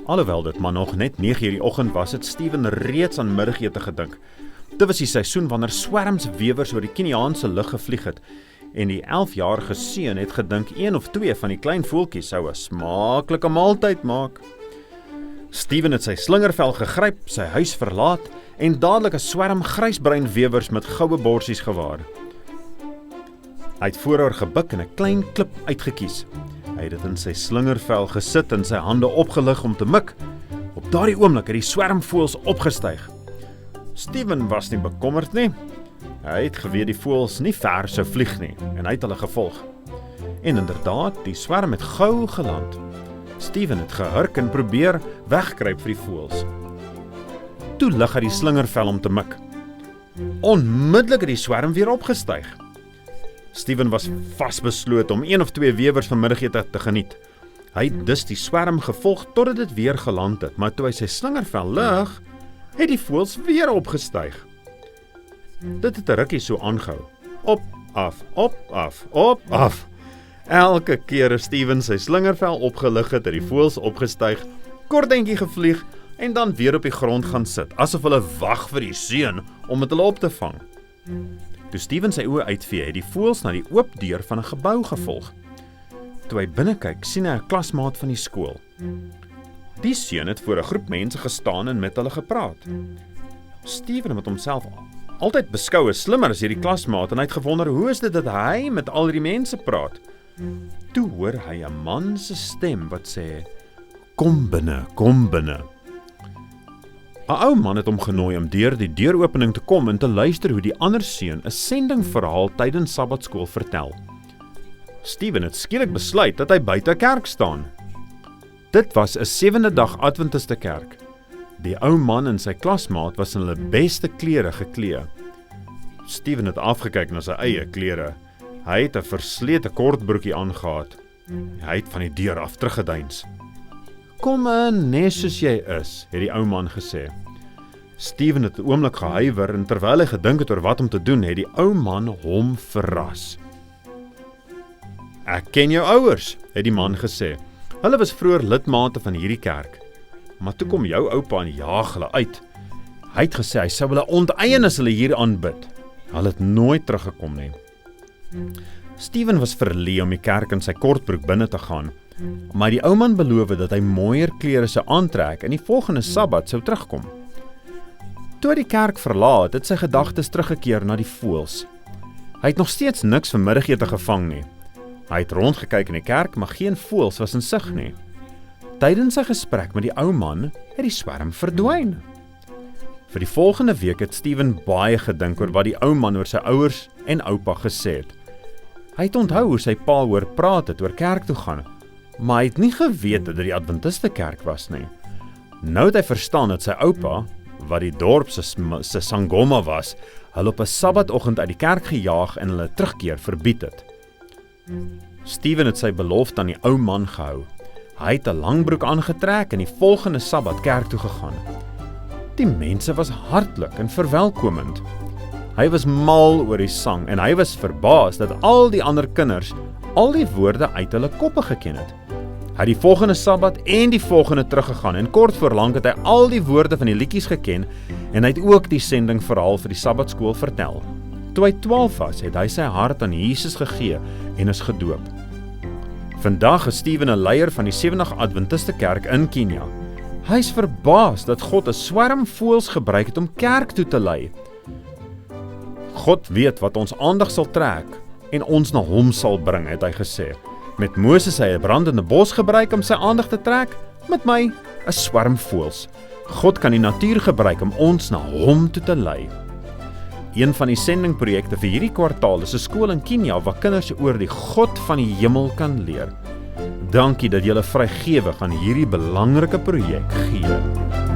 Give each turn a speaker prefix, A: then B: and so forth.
A: Alhoewel dit maar nog net 9 uur die oggend was, het Steven reeds aan middagete gedink. Dit was die seisoen wanneer swerms wewers oor die Keniaanse lug gevlieg het, en die 11-jarige seun het gedink 1 of 2 van die klein voeltjies sou 'n smaaklike maaltyd maak. Steven het sy slingervel gegryp, sy huis verlaat, en dadelik 'n swerm grysbruin wewers met goue borsies gewaar. Hy het vooroor gebuk en 'n klein klip uitgekies. Hy het dit in sy slingervel gesit en sy hande opgelig om te mik. Op daardie oomblik het die swermvoëls opgestyg. Steven was nie bekommerd nie. Hy het geweet die voëls nie ver sou vlieg nie, en hy het hulle gevolg. En inderdaad, die swerm het gou geland. Steven het gehurk en probeer wegkruip vir die voëls. Toe lig hy die slingervel om te mik. Onmiddellik het die swerm weer opgestyg. Steven was vasbesloot om 1 of 2 wewers van middagete te geniet. Hy het dus die swerm gevolg totdat dit weer geland het, maar toe hy sy slingervel lig, het die voëls weer opgestyg. Dit het 'n rukkie so aangehou. Op, af, op, af, op, af. Elke keer as Steven sy slingervel opgelig het, het die voëls opgestyg, kort entjie gevlieg en dan weer op die grond gaan sit, asof hulle wag vir die seun om dit hulle op te vang. Toe Steven sy oë uitvee, het die voëls na die oop deur van 'n gebou gevolg. Toe hy binne kyk, sien hy 'n klasmaat van die skool. Die seun het voor 'n groep mense gestaan en met hulle gepraat. Steven het homself altyd beskou as slimmer as hierdie klasmaat en hy het gewonder hoe is dit dat hy met al die mense praat. Toe hoor hy 'n man se stem wat sê, "Kom binne, kom binne." 'n Ou man het hom genooi om deur die deuropening te kom en te luister hoe die ander seun 'n sendingverhaal tydens Sabbatskool vertel. Steven het skielik besluit dat hy buite 'n kerk staan. Dit was 'n 7de dag Adventiste kerk. Die ou man en sy klasmaat was in hulle beste klere geklee. Steven het afgekyk na sy eie klere. Hy het 'n verslete kortbroekie aangehad. Hy het van die deur af teruggedeins. "Kom in, net soos jy is," het die ou man gesê. Steven het 'n oomblik gehuiwer en terwyl hy gedink het oor wat om te doen, het die ou man hom verras. "Ek ken jou ouers," het die man gesê. "Hulle was vroeër lidmate van hierdie kerk. Maar toe kom jou oupa en jaag hulle uit. Hy het gesê hy sou hulle onteien as hulle hier aanbid. Hulle het nooit teruggekom nie." Steven was verleë om die kerk in sy kortbroek binne te gaan, maar die ou man beloof dat hy mooier klere sou aantrek en die volgende Sabbat sou terugkom. Toe hy die kerk verlaat, het sy gedagtes teruggekeer na die voëls. Hy het nog steeds niks vir middagete gevang nie. Hy het rondgekyk in die kerk, maar geen voëls was in sig nie. Tydens sy gesprek met die ou man, het die swerm verdwyn. Vir die volgende week het Steven baie gedink oor wat die ou man oor sy ouers en oupa gesê het. Hy het onthou hoe sy pa hoor praat het oor kerk toe gaan, maar hy het nie geweet dat dit die Adventiste kerk was nie. Nou het hy verstaan dat sy oupa, wat die dorp se sangoma was, hulle op 'n Sabbatoggend uit die kerk gejaag en hulle terugkeer verbied het. Steven het sy belofte aan die ou man gehou. Hy het 'n langbroek aangetrek en die volgende Sabbat kerk toe gegaan. Die mense was hartlik en verwelkomend. Hy was mal oor die sang en hy was verbaas dat al die ander kinders al die woorde uit hulle koppe geken het. Hy het die volgende Sabbat en die volgende teruggegaan en kort voor lank het hy al die woorde van die liedjies geken en hy het ook die sendingverhaal vir die Sabbatskool vertel. Toe hy 12 was, het hy sy hart aan Jesus gegee en is gedoop. Vandag is Steven 'n leier van die 70 Adventiste kerk in Kenia. Hy is verbaas dat God 'n swerm voëls gebruik het om kerk toe te lei. God weet wat ons aandag sal trek en ons na hom sal bring, het hy gesê. Met Moses hy 'n brandende bos gebruik om sy aandag te trek, met my 'n swerm voëls. God kan die natuur gebruik om ons na hom toe te lei. Een van die sendingprojekte vir hierdie kwartaal is 'n skool in Kenia waar kinders oor die God van die hemel kan leer. Dankie dat julle vrygewig aan hierdie belangrike projek gee.